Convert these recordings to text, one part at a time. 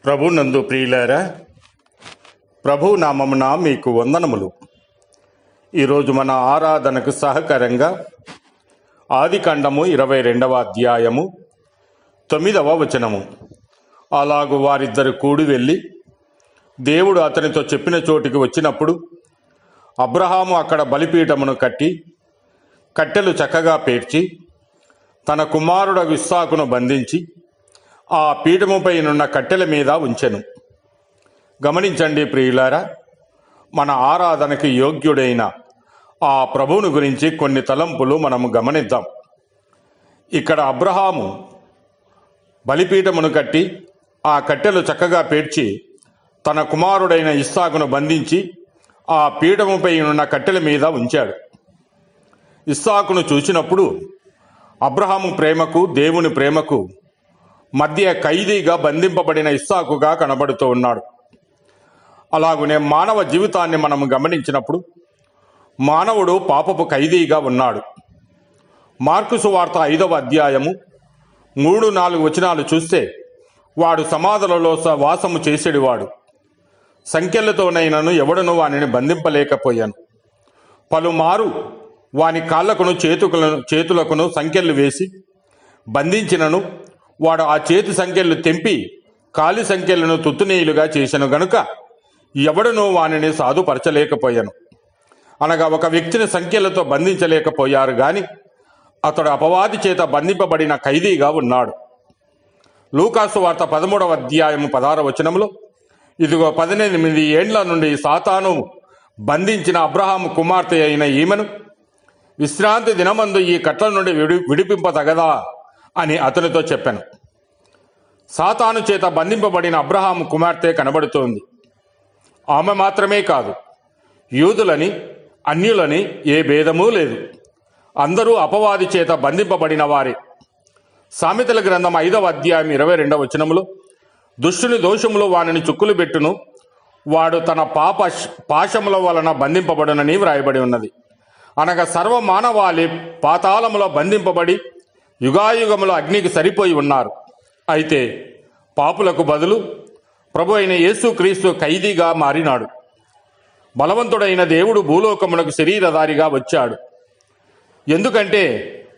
ప్రభునందు ప్రియులారా, ప్రభు నామమున మీకు వందనములు. ఈరోజు మన ఆరాధనకు సహకారంగా ఆదికాండము 22వ అధ్యాయము 9వ వచనము. అలాగు వారిద్దరు కూడి వెళ్ళి దేవుడు అతనితో చెప్పిన చోటికి వచ్చినప్పుడు అబ్రహాము అక్కడ బలిపీఠమును కట్టి కట్టెలు చక్కగా పేర్చి తన కుమారుడు ఇస్సాకును బంధించి ఆ పీఠముపై నున్న కట్టెల మీద ఉంచెను. గమనించండి ప్రియులారా, మన ఆరాధనకి యోగ్యుడైన ఆ ప్రభువుని గురించి కొన్ని తలంపులు మనము గమనిద్దాం. ఇక్కడ అబ్రహాము బలిపీఠమును కట్టి ఆ కట్టెలు చక్కగా పేర్చి తన కుమారుడైన ఇస్సాకును బంధించి ఆ పీఠముపై ఉన్న కట్టెల మీద ఉంచాడు. ఇస్సాకును చూసినప్పుడు అబ్రహాము ప్రేమకు దేవుని ప్రేమకు మధ్య ఖైదీగా బంధింపబడిన ఇస్సాకుగా కనబడుతూ ఉన్నాడు. అలాగునే మానవ జీవితాన్ని మనం గమనించినప్పుడు మానవుడు పాపపు ఖైదీగా ఉన్నాడు. మార్కు సువార్త 5వ అధ్యాయము 3-4 వచనాలు చూస్తే వాడు సమాధులలో వాసము చేసేడివాడు. సంకెళ్లతోనైనను ఎవడను వానిని బంధింపలేకపోయాను. పలుమారు వాని కాళ్లకును చేతులకును సంకెళ్ళు వేసి బంధించినను వాడు ఆ చేతి సంకెళ్ళు తెంపి కాలి సంకెళ్లను తుత్తునీయులుగా చేశాను గనుక ఎవడనూ వానిని సాధుపరచలేకపోయాను. అనగా ఒక వ్యక్తిని సంఖ్యలతో బంధించలేకపోయారు గాని అతడు అపవాది చేత బంధింపబడిన ఖైదీగా ఉన్నాడు. లూకాసు వార్త 13వ అధ్యాయము 16వ వచనంలో, ఇదిగో 18 ఏండ్ల నుండి సాతాను బంధించిన అబ్రహాము కుమార్తె అయిన ఈమెను విశ్రాంతి దినమందు ఈ కట్ల నుండి విడిపింపతగదా అని అతనితో చెప్పాను. సాతాను చేత బంధింపబడిన అబ్రహాము కుమార్తె కనబడుతోంది. ఆమె మాత్రమే కాదు, యూదులని అన్యులని ఏ భేదమూ లేదు. అందరూ అపవాది చేత బంధింపబడిన వారే. సామెతల గ్రంథం 5వ అధ్యాయం 22వ వచనములో, దుష్టుని దోషములో వానిని చుక్కులు పెట్టును, వాడు తన పాశముల వలన బంధింపబడునని వ్రాయబడి ఉన్నది. అనగా సర్వమానవాళి పాతాళములో బంధింపబడి యుగాయుగములో అగ్నికి సరిపోయి ఉన్నారు. అయితే పాపులకు బదులు ప్రభు అయిన యేసుక్రీస్తు ఖైదీగా మారినాడు. బలవంతుడైన దేవుడు భూలోకమునకు శరీరధారిగా వచ్చాడు. ఎందుకంటే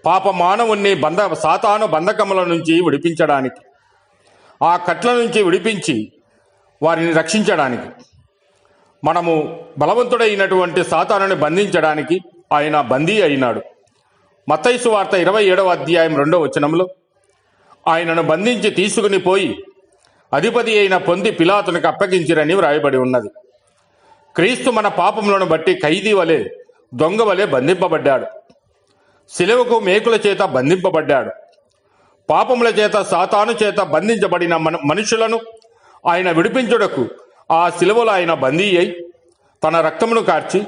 పాప మానవుణ్ణి సాతాను బంధకముల నుంచి విడిపించడానికి, ఆ కట్ల నుంచి విడిపించి వారిని రక్షించడానికి, మనము బలవంతుడైనటువంటి సాతానుని బంధించడానికి ఆయన బందీ అయినాడు. మత్తయి సువార్త 27వ అధ్యాయం 2వ వచనంలో, ఆయనను బంధించి తీసుకుని పోయి అధిపతి అయిన పొంది పిలాతునికి అప్పగించిరని వ్రాయబడి ఉన్నది. క్రీస్తు మన పాపములను బట్టి ఖైదీ వలె, దొంగ వలె బంధింపబడ్డాడు. శిలువకు మేకుల చేత బంధింపబడ్డాడు. పాపముల చేత సాతాను చేత బంధించబడిన మనుషులను ఆయన విడిపించుటకు ఆ శిలువలో ఆయన బందీ అయి తన రక్తమును కార్చి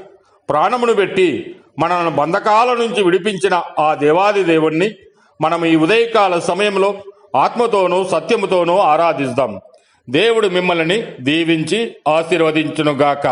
ప్రాణమును పెట్టి మనను బంధకాల నుంచి విడిపించిన ఆ దేవాది దేవుణ్ణి మనం ఈ ఉదయకాల సమయంలో ఆత్మతోనూ సత్యముతోనూ ఆరాధిస్తాం. దేవుడు మిమ్మల్ని దీవించి ఆశీర్వదించునుగాక.